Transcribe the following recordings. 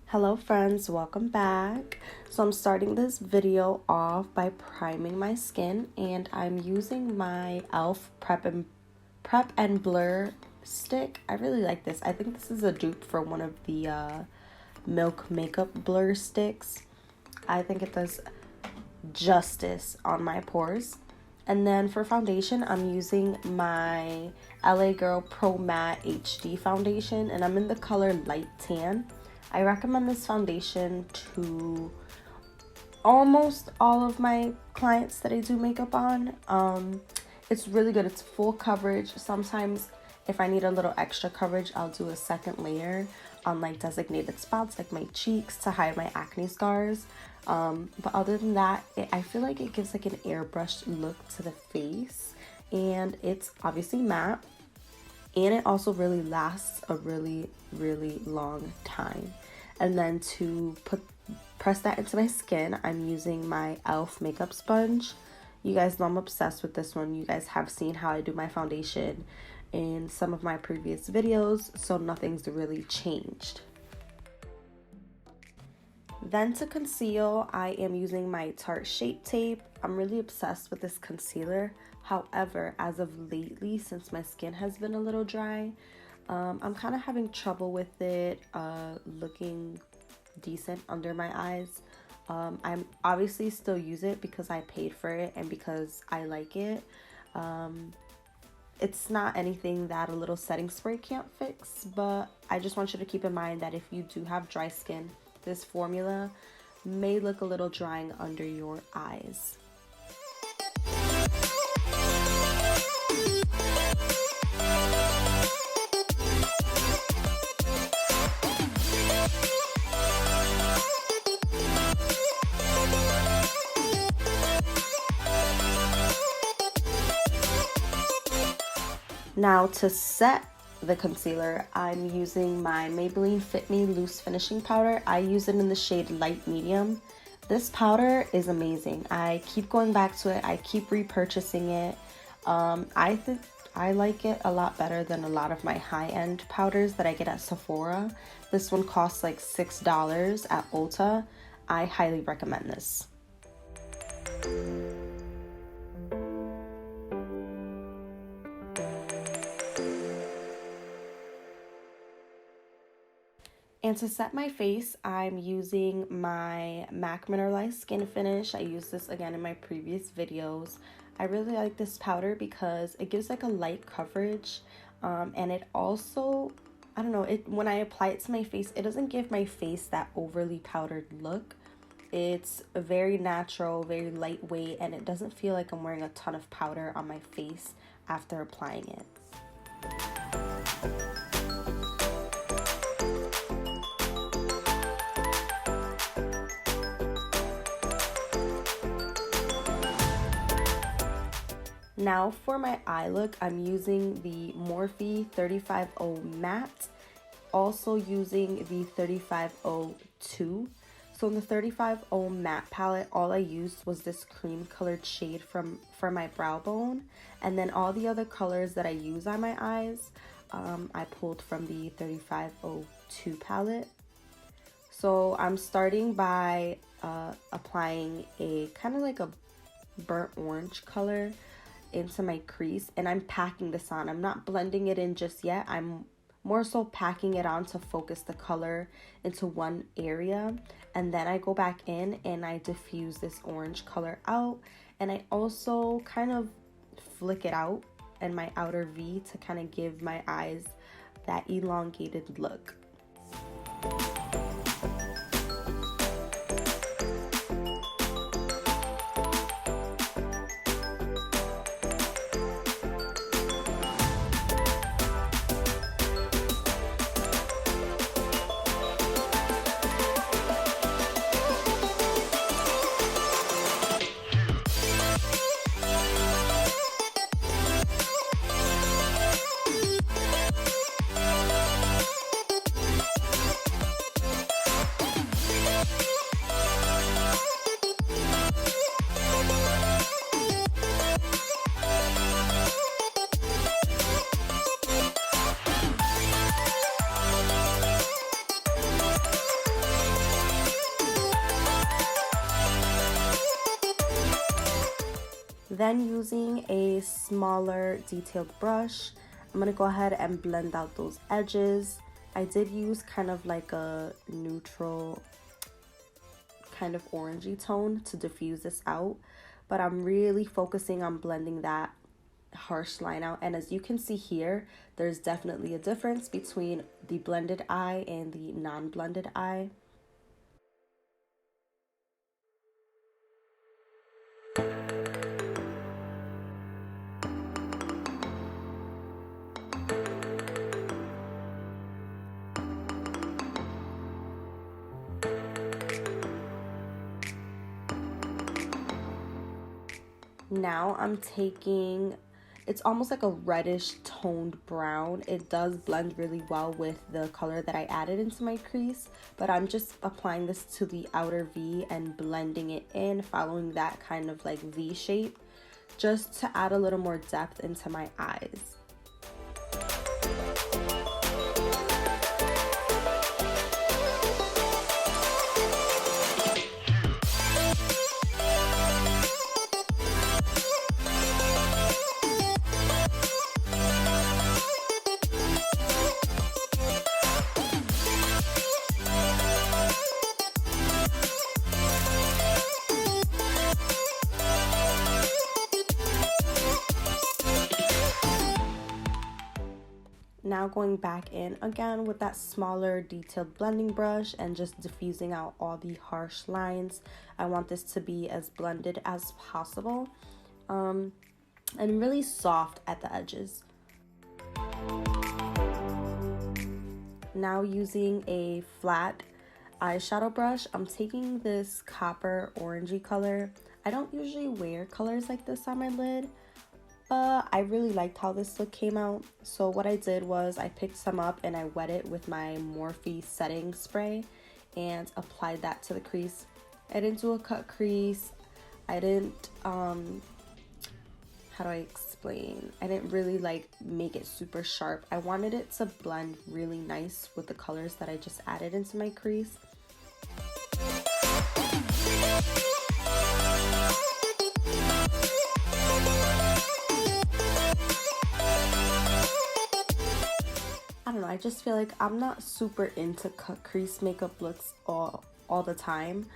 Hello friends, welcome back. So I'm starting this video off by priming my skin, and I'm using my e.l.f. Prep and Blur stick. I really like this. I think this is a dupe for one of the Milk Makeup Blur sticks. I think it does justice on my pores. And then for foundation, I'm using my L.A Girl PROMatte HD foundation, and I'm in the color Light Tan. I recommend this foundation to almost all of my clients that I do makeup on. It's really good. It's full coverage. Sometimes if I need a little extra coverage, I'll do a second layer on like designated spots like my cheeks to hide my acne scars. But other than that, I feel like it gives like an airbrushed look to the face, and it's obviously matte, and it also really lasts a really long time. And then to press that into my skin, I'm using my e.l.f. makeup sponge. You guys know I'm obsessed with this one. You guys have seen how I do my foundation in some of my previous videos, so nothing's really changed. Then to conceal, I am using my Tarth Shape Tape. I'm really obsessed with this concealer. However, as of lately, since my skin has been a little dry, I'm kind of having trouble with it looking decent under my eyes. I'm obviously still use it because I paid for it and because I like it. It's not anything that a little setting spray can't fix, but I just want you to keep in mind that if you do have dry skin, this formula may look a little drying under your eyes. Now to set the concealer, I'm using my Maybelline Fit Me loose finishing powder. I use it in the shade light medium. This powder is amazing. I keep going back to it. I keep repurchasing it. I think I like it a lot better than a lot of my high-end powders that I get at Sephora. This one costs like $6 at Ulta. I highly recommend this. And to set my face, I'm using my MAC Mineralize Skin Finish. I used this again in my previous videos. I really like this powder because it gives like a light coverage, and it also, I don't know, when I apply it to my face, it doesn't give my face that overly powdered look. It's very natural, very lightweight, and it doesn't feel like I'm wearing a ton of powder on my face after applying it. Now for my eye look, I'm using the Morphe 35O matte, also using the 35O2. So in the 35O matte palette, all I used was this cream colored shade for my brow bone, and then all the other colors that I use on my eyes, I pulled from the 35O2 palette. So I'm starting by applying a kind of like a burnt orange color into my crease, and I'm packing this on. I'm not blending it in just yet. I'm more so packing it on to focus the color into one area, and then I go back in and I diffuse this orange color out, and I also kind of flick it out in my outer V to kind of give my eyes that elongated look. Then using a smaller detailed brush, I'm going to go ahead and blend out those edges. I did use kind of like a neutral kind of orangey tone to diffuse this out, but I'm really focusing on blending that harsh line out. And as you can see here, there's definitely a difference between the blended eye and the non-blended eye. Now I'm taking, it's almost like a reddish toned brown. It does blend really well with the color that I added into my crease, but I'm just applying this to the outer V and blending it in, following that kind of like V shape, just to add a little more depth into my eyes. Now going back in again with that smaller detailed blending brush and just diffusing out all the harsh lines. I want this to be as blended as possible, and really soft at the edges. Now using a flat eyeshadow brush, I'm taking this copper orangey color. I don't usually wear colors like this on my lid, but I really liked how this look came out. So what I did was I picked some up and I wet it with my Morphe setting spray and applied that to the crease. I didn't do a cut crease. I didn't, how do I explain? I didn't really like make it super sharp. I wanted it to blend really nice with the colors that I just added into my crease. I don't know, I just feel like I'm not super into cut crease makeup looks all the time.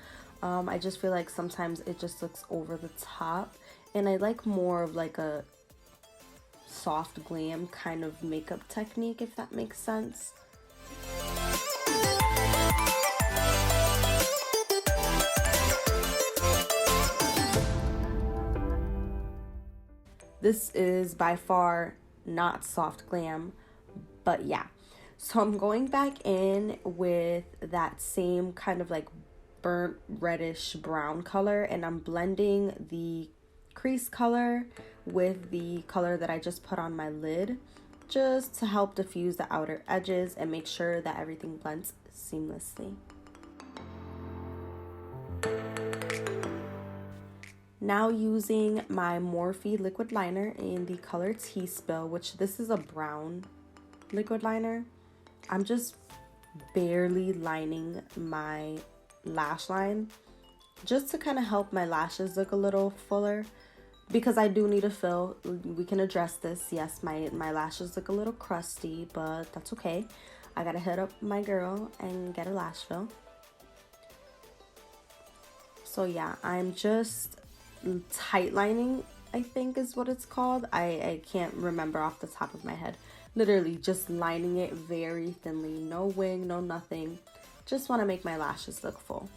I just feel like sometimes it just looks over the top, and I like more of like a soft glam kind of makeup technique, if that makes sense. This is by far not soft glam, but yeah. So I'm going back in with that same kind of like burnt reddish brown color, and I'm blending the crease color with the color that I just put on my lid, just to help diffuse the outer edges and make sure that everything blends seamlessly. Now using my Morphe liquid liner in the color Tea Spill, which this is a brown liquid liner, I'm just barely lining my lash line just to kind of help my lashes look a little fuller, because I do need a fill. We can address this. Yes, my lashes look a little crusty, but that's okay. I gotta hit up my girl and get a lash fill. So yeah, I'm just tight lining, I think is what it's called. I can't remember off the top of my head. Literally just lining it very thinly, no wing, no nothing. Just want to make my lashes look full.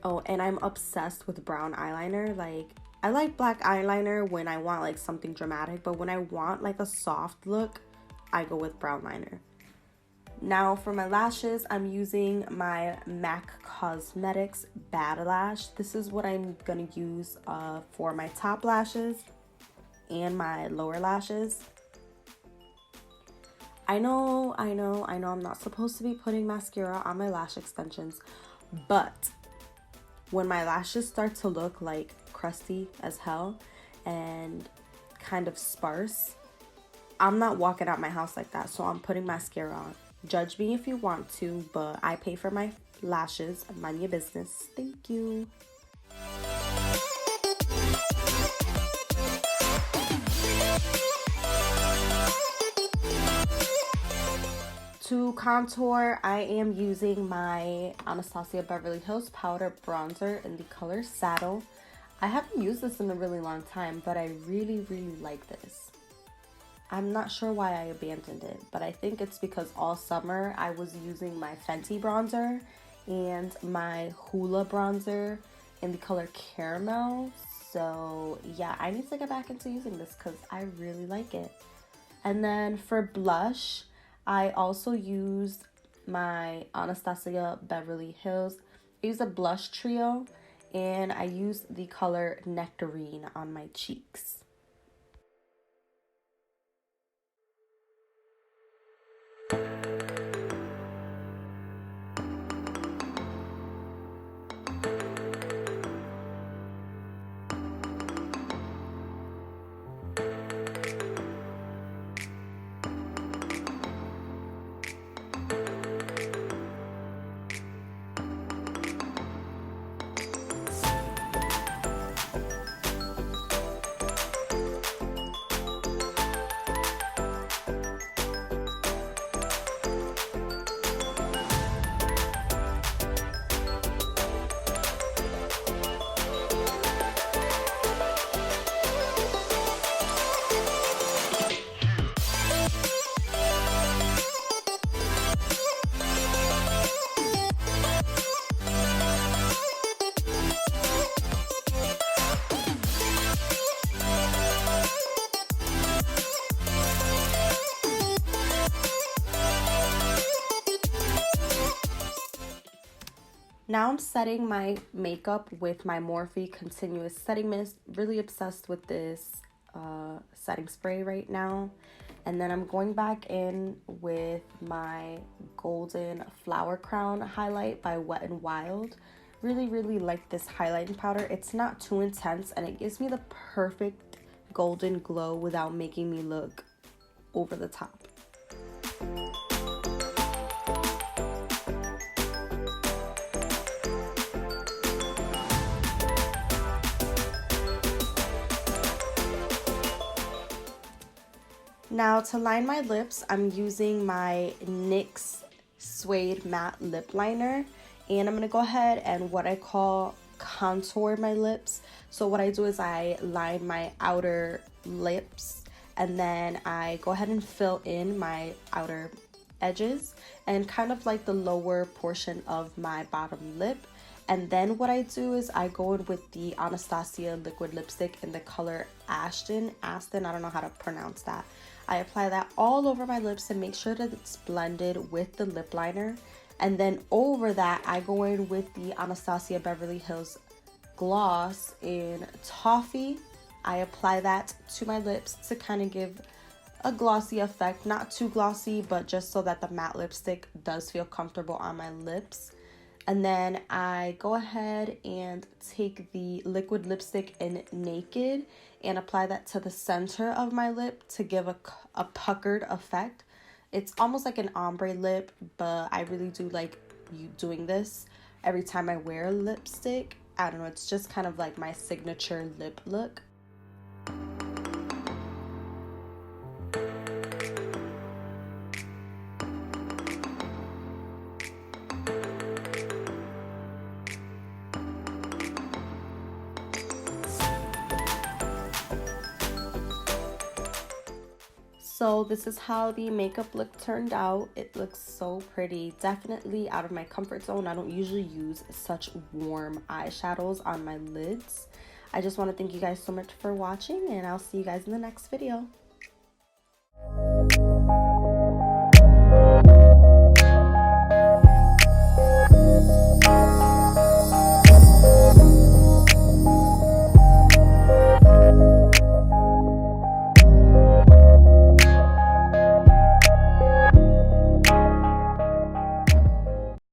Oh, and I'm obsessed with brown eyeliner. Like, I like black eyeliner when I want like something dramatic, but when I want like a soft look, I go with brown liner. Now for my lashes, I'm using my MAC Cosmetics Bad Lash. This is what I'm gonna use for my top lashes and my lower lashes. I know I'm not supposed to be putting mascara on my lash extensions, but when my lashes start to look like crusty as hell and kind of sparse, I'm not walking out my house like that, so I'm putting mascara on. Judge me if you want to, but I pay for my lashes. Mind your business. Thank you. To contour, I am using my Anastasia Beverly Hills Powder Bronzer in the color Saddle. I haven't used this in a really long time, but I really like this. I'm not sure why I abandoned it, but I think it's because all summer I was using my Fenty bronzer and my Hoola bronzer in the color Caramel. So yeah, I need to get back into using this because I really like it. And then for blush, I also used my Anastasia Beverly Hills. I used a blush trio, and I used the color Nectarine on my cheeks. Now I'm setting my makeup with my Morphe Continuous Setting Mist. Really obsessed with this setting spray right now. And then I'm going back in with my Golden Flower Crown highlight by Wet n Wild. Really like this highlighting powder. It's not too intense and it gives me the perfect golden glow without making me look over the top. Now to line my lips, I'm using my NYX Suede Matte Lip Liner. And I'm going to go ahead and what I call contour my lips. So what I do is I line my outer lips and then I go ahead and fill in my outer edges and kind of like the lower portion of my bottom lip. And then what I do is I go in with the Anastasia liquid lipstick in the color Aston, I don't know how to pronounce that. I apply that all over my lips and make sure that it's blended with the lip liner. And then over that, I go in with the Anastasia Beverly Hills gloss in Toffee. I apply that to my lips to kind of give a glossy effect. Not too glossy, but just so that the matte lipstick does feel comfortable on my lips. And then I go ahead and take the liquid lipstick in Naked and apply that to the center of my lip to give a puckered effect. It's almost like an ombre lip, but I really do like doing this every time I wear lipstick. I don't know, it's just kind of like my signature lip look. So this is how the makeup look turned out. It looks so pretty. Definitely out of my comfort zone. I don't usually use such warm eyeshadows on my lids. I just want to thank you guys so much for watching, and I'll see you guys in the next video.